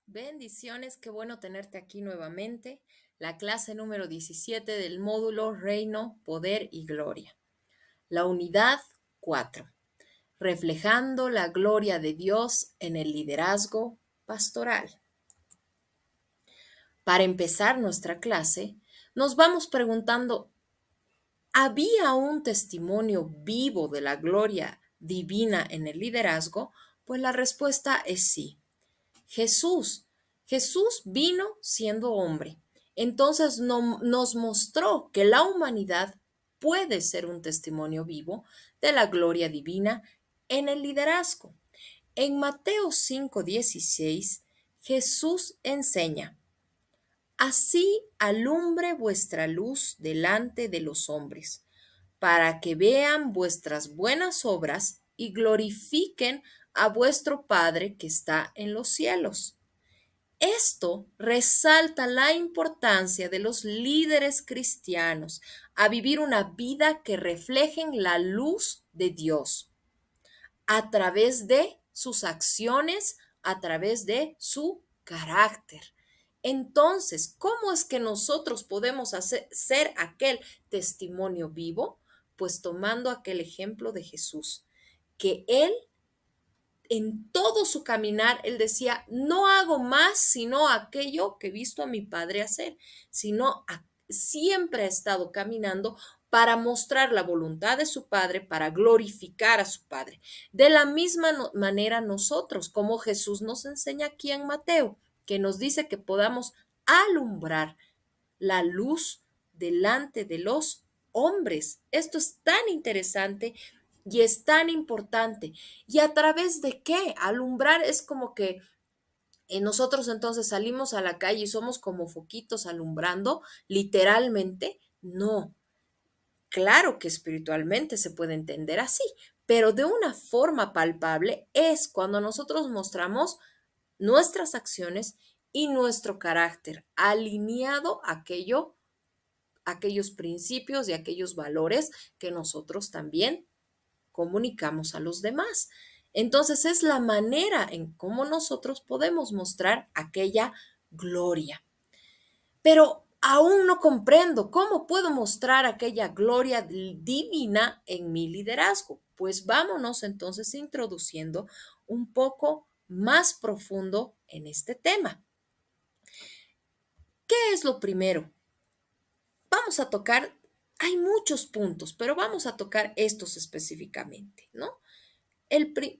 Bendiciones, qué bueno tenerte aquí nuevamente. La clase número 17 del módulo Reino, Poder y Gloria. La unidad 4, reflejando la gloria de Dios en el liderazgo pastoral. Para empezar nuestra clase, nos vamos preguntando, ¿había un testimonio vivo de la gloria divina en el liderazgo? Pues la respuesta es sí. Jesús. Jesús vino siendo hombre. Entonces nos mostró que la humanidad puede ser un testimonio vivo de la gloria divina en el liderazgo. En Mateo 5:16, Jesús enseña, así alumbre vuestra luz delante de los hombres, para que vean vuestras buenas obras y glorifiquen a vuestro Padre que está en los cielos. Esto resalta la importancia de los líderes cristianos a vivir una vida que reflejen la luz de Dios a través de sus acciones, a través de su carácter. Entonces, ¿cómo es que nosotros podemos ser aquel testimonio vivo? Pues tomando aquel ejemplo de Jesús, que él en todo su caminar, él decía, no hago más sino aquello que he visto a mi padre hacer, siempre ha estado caminando para mostrar la voluntad de su padre, para glorificar a su padre. De la misma manera nosotros, como Jesús nos enseña aquí en Mateo, que nos dice que podamos alumbrar la luz delante de los hombres. Esto es tan interesante y es tan importante. ¿Y a través de qué? Alumbrar es como que nosotros entonces salimos a la calle y somos como foquitos alumbrando, literalmente. No, claro que espiritualmente se puede entender así, pero de una forma palpable es cuando nosotros mostramos nuestras acciones y nuestro carácter alineado a aquellos principios y aquellos valores que nosotros también comunicamos a los demás. Entonces es la manera en cómo nosotros podemos mostrar aquella gloria. Pero aún no comprendo cómo puedo mostrar aquella gloria divina en mi liderazgo. Pues vámonos entonces introduciendo un poco más profundo en este tema. ¿Qué es lo primero? Vamos a tocar, hay muchos puntos, pero vamos a tocar estos específicamente, ¿no?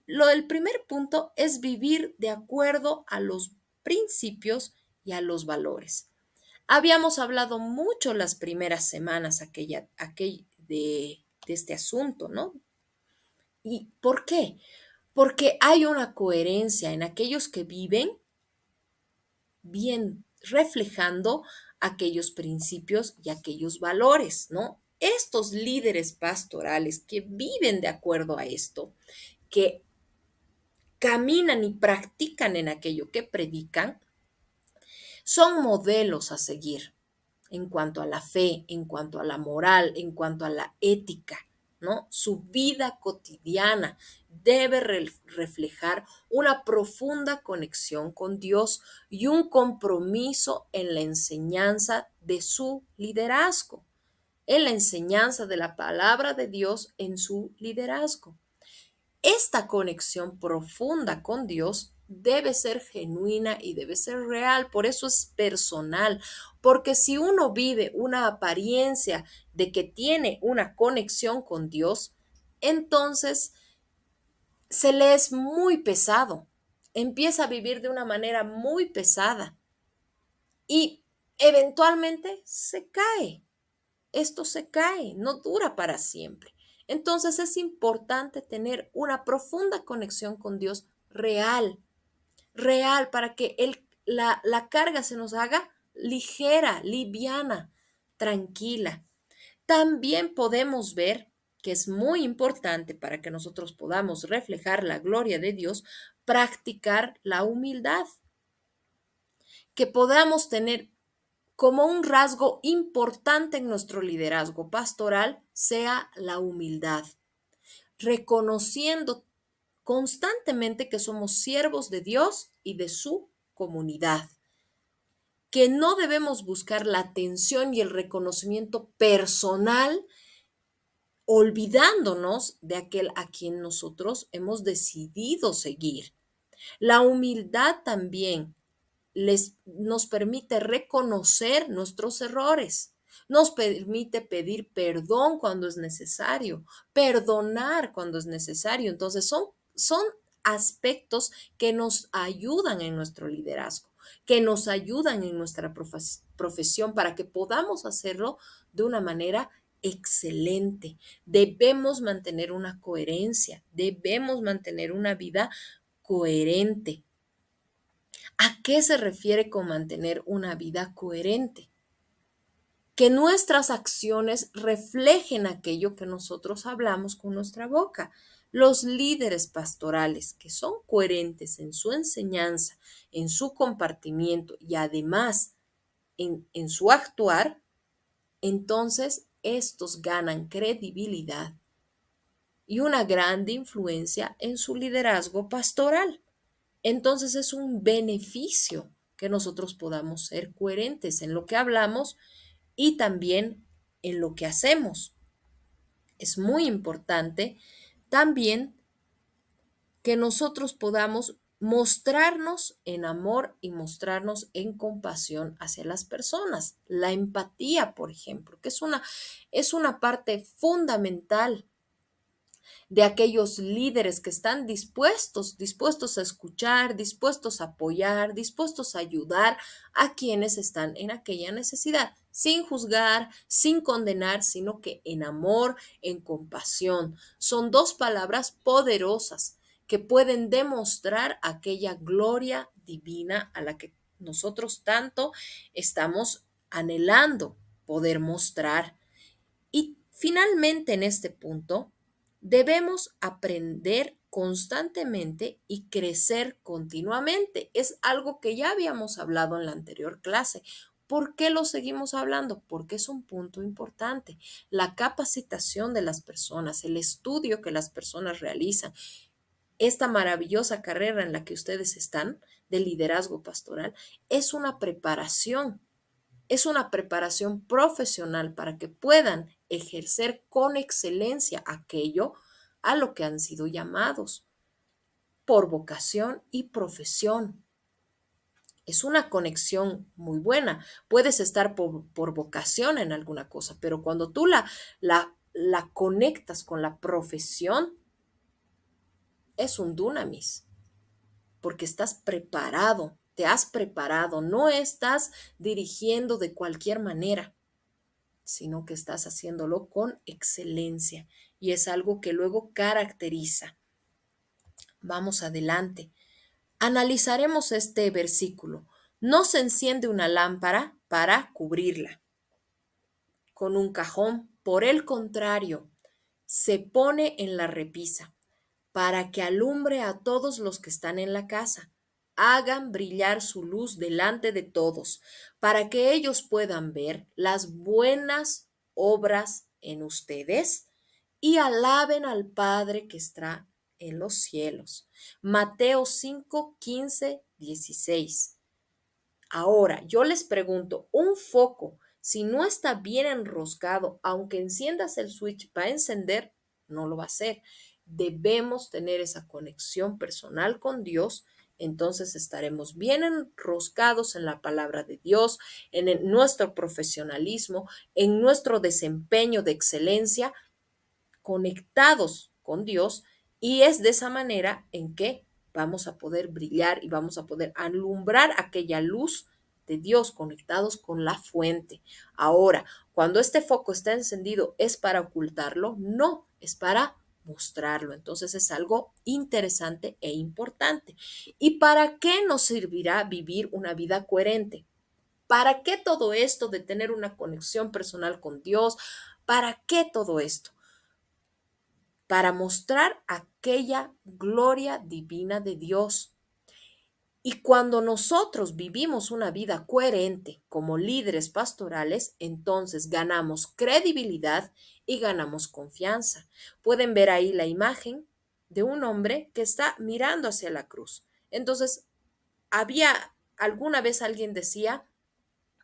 Lo del primer punto es vivir de acuerdo a los principios y a los valores. Habíamos hablado mucho las primeras semanas de este asunto, ¿no? ¿Y por qué? Porque hay una coherencia en aquellos que viven bien reflejando aquellos principios y aquellos valores, ¿no? Estos líderes pastorales que viven de acuerdo a esto, que caminan y practican en aquello que predican, son modelos a seguir en cuanto a la fe, en cuanto a la moral, en cuanto a la ética, ¿no? Su vida cotidiana debe reflejar una profunda conexión con Dios y un compromiso en la enseñanza de su liderazgo, en la enseñanza de la palabra de Dios en su liderazgo. Esta conexión profunda con Dios debe ser genuina y debe ser real, por eso es personal, porque si uno vive una apariencia de que tiene una conexión con Dios, entonces se le es muy pesado, empieza a vivir de una manera muy pesada y eventualmente se cae. Esto se cae, no dura para siempre. Entonces es importante tener una profunda conexión con Dios real, real, para que la carga se nos haga ligera, liviana, tranquila. También podemos ver que es muy importante para que nosotros podamos reflejar la gloria de Dios, practicar la humildad, que podamos tener como un rasgo importante en nuestro liderazgo pastoral sea la humildad, reconociendo constantemente que somos siervos de Dios y de su comunidad, que no debemos buscar la atención y el reconocimiento personal, olvidándonos de aquel a quien nosotros hemos decidido seguir. La humildad también nos permite reconocer nuestros errores, nos permite pedir perdón cuando es necesario, perdonar cuando es necesario. Entonces son aspectos que nos ayudan en nuestro liderazgo, que nos ayudan en nuestra profesión para que podamos hacerlo de una manera excelente. Debemos mantener una coherencia, debemos mantener una vida coherente. ¿A qué se refiere con mantener una vida coherente? Que nuestras acciones reflejen aquello que nosotros hablamos con nuestra boca. Los líderes pastorales que son coherentes en su enseñanza, en su compartimiento y además en su actuar, entonces estos ganan credibilidad y una grande influencia en su liderazgo pastoral. Entonces es un beneficio que nosotros podamos ser coherentes en lo que hablamos y también en lo que hacemos. Es muy importante también que nosotros podamos mostrarnos en amor y mostrarnos en compasión hacia las personas. La empatía, por ejemplo, que es una parte fundamental de aquellos líderes que están dispuestos a escuchar, dispuestos a apoyar, dispuestos a ayudar a quienes están en aquella necesidad, sin juzgar, sin condenar, sino que en amor, en compasión. Son dos palabras poderosas que pueden demostrar aquella gloria divina a la que nosotros tanto estamos anhelando poder mostrar. Y finalmente en este punto, debemos aprender constantemente y crecer continuamente. Es algo que ya habíamos hablado en la anterior clase. ¿Por qué lo seguimos hablando? Porque es un punto importante. La capacitación de las personas, el estudio que las personas realizan, esta maravillosa carrera en la que ustedes están de liderazgo pastoral, es una preparación profesional para que puedan ejercer con excelencia aquello a lo que han sido llamados por vocación y profesión. Es una conexión muy buena. Puedes estar por vocación en alguna cosa, pero cuando tú la conectas con la profesión, es un dunamis, porque estás preparado, te has preparado, no estás dirigiendo de cualquier manera, sino que estás haciéndolo con excelencia y es algo que luego caracteriza. Vamos adelante. Analizaremos este versículo. No se enciende una lámpara para cubrirla con un cajón, por el contrario, se pone en la repisa para que alumbre a todos los que están en la casa. Hagan brillar su luz delante de todos, para que ellos puedan ver las buenas obras en ustedes y alaben al Padre que está en los cielos. Mateo 5, 15, 16. Ahora, yo les pregunto, un foco, si no está bien enroscado, aunque enciendas el switch para encender, no lo va a hacer. Debemos tener esa conexión personal con Dios, entonces estaremos bien enroscados en la palabra de Dios, nuestro profesionalismo, en nuestro desempeño de excelencia, conectados con Dios, y es de esa manera en que vamos a poder brillar y vamos a poder alumbrar aquella luz de Dios conectados con la fuente. Ahora, cuando este foco está encendido, ¿es para ocultarlo? No, es para mostrarlo. Entonces es algo interesante e importante. ¿Y para qué nos servirá vivir una vida coherente? ¿Para qué todo esto de tener una conexión personal con Dios? ¿Para qué todo esto? Para mostrar aquella gloria divina de Dios. Y cuando nosotros vivimos una vida coherente como líderes pastorales, entonces ganamos credibilidad y ganamos confianza. Pueden ver ahí la imagen de un hombre que está mirando hacia la cruz. Entonces, había alguna vez alguien decía,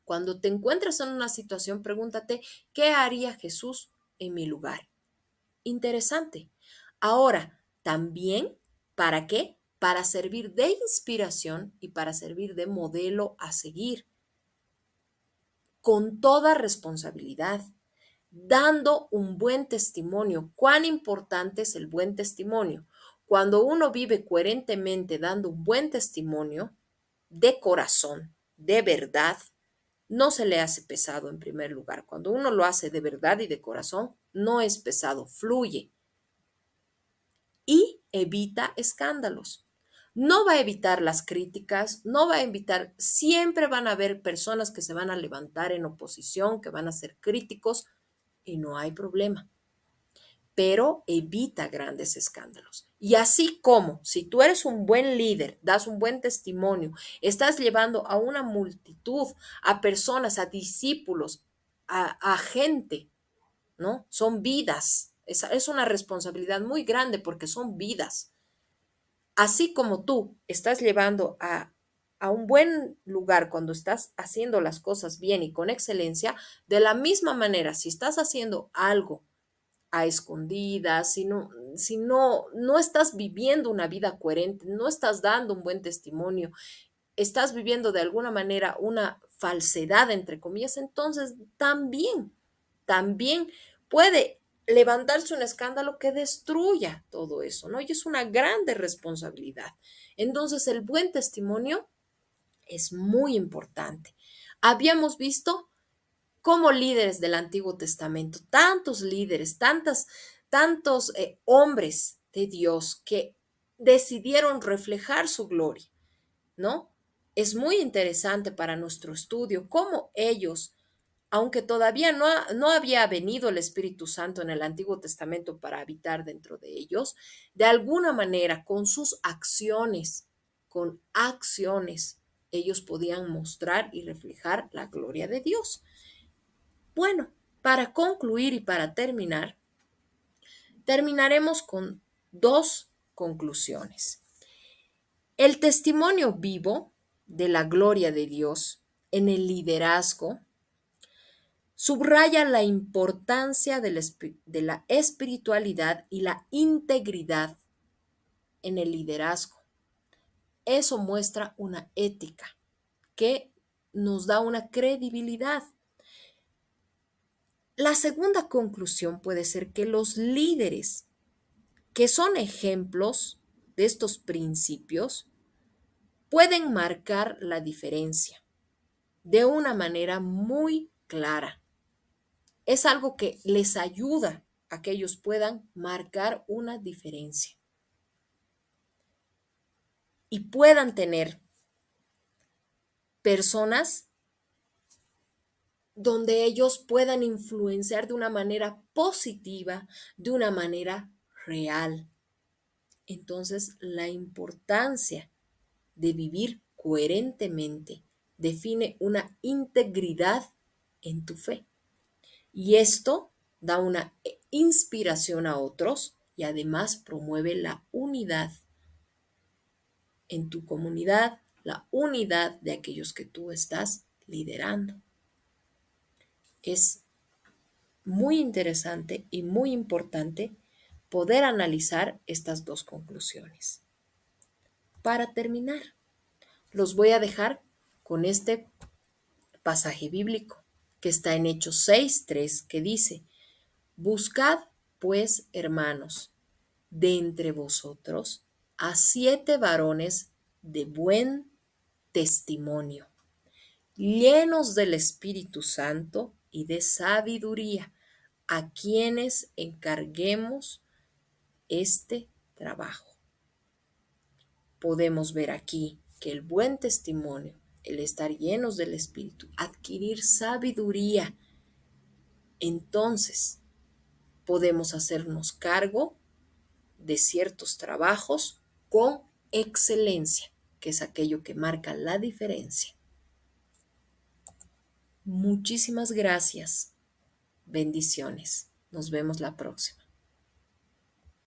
cuando te encuentres en una situación, pregúntate, ¿qué haría Jesús en mi lugar? Interesante. Ahora, también, ¿para qué? Para servir de inspiración y para servir de modelo a seguir, con toda responsabilidad, dando un buen testimonio. ¿Cuán importante es el buen testimonio? Cuando uno vive coherentemente dando un buen testimonio, de corazón, de verdad, no se le hace pesado en primer lugar. Cuando uno lo hace de verdad y de corazón, no es pesado, fluye y evita escándalos. No va a evitar las críticas, no va a evitar, siempre van a haber personas que se van a levantar en oposición, que van a ser críticos y no hay problema, pero evita grandes escándalos. Y así como si tú eres un buen líder, das un buen testimonio, estás llevando a una multitud, a personas, a discípulos, a gente, ¿no? Son vidas. Es una responsabilidad muy grande porque son vidas. Así como tú estás llevando a un buen lugar cuando estás haciendo las cosas bien y con excelencia, de la misma manera, si estás haciendo algo a escondidas, si no estás viviendo una vida coherente, no estás dando un buen testimonio, estás viviendo de alguna manera una falsedad, entre comillas, entonces también puede levantarse un escándalo que destruya todo eso, ¿no? Y es una grande responsabilidad. Entonces, el buen testimonio es muy importante. Habíamos visto como líderes del Antiguo Testamento, tantos líderes, tantos hombres de Dios que decidieron reflejar su gloria, ¿no? Es muy interesante para nuestro estudio cómo ellos, aunque todavía no había venido el Espíritu Santo en el Antiguo Testamento para habitar dentro de ellos, de alguna manera con acciones, ellos podían mostrar y reflejar la gloria de Dios. Bueno, para concluir y para terminar, terminaremos con dos conclusiones. El testimonio vivo de la gloria de Dios en el liderazgo subraya la importancia de la espiritualidad y la integridad en el liderazgo. Eso muestra una ética que nos da una credibilidad. La segunda conclusión puede ser que los líderes que son ejemplos de estos principios pueden marcar la diferencia de una manera muy clara. Es algo que les ayuda a que ellos puedan marcar una diferencia y puedan tener personas donde ellos puedan influenciar de una manera positiva, de una manera real. Entonces, la importancia de vivir coherentemente define una integridad en tu fe. Y esto da una inspiración a otros y además promueve la unidad en tu comunidad, la unidad de aquellos que tú estás liderando. Es muy interesante y muy importante poder analizar estas dos conclusiones. Para terminar, los voy a dejar con este pasaje bíblico que está en Hechos 6:3, que dice: Buscad, pues, hermanos, de entre vosotros a 7 varones de buen testimonio, llenos del Espíritu Santo y de sabiduría, a quienes encarguemos este trabajo. Podemos ver aquí que el buen testimonio, el estar llenos del Espíritu, adquirir sabiduría, entonces podemos hacernos cargo de ciertos trabajos con excelencia, que es aquello que marca la diferencia. Muchísimas gracias. Bendiciones. Nos vemos la próxima.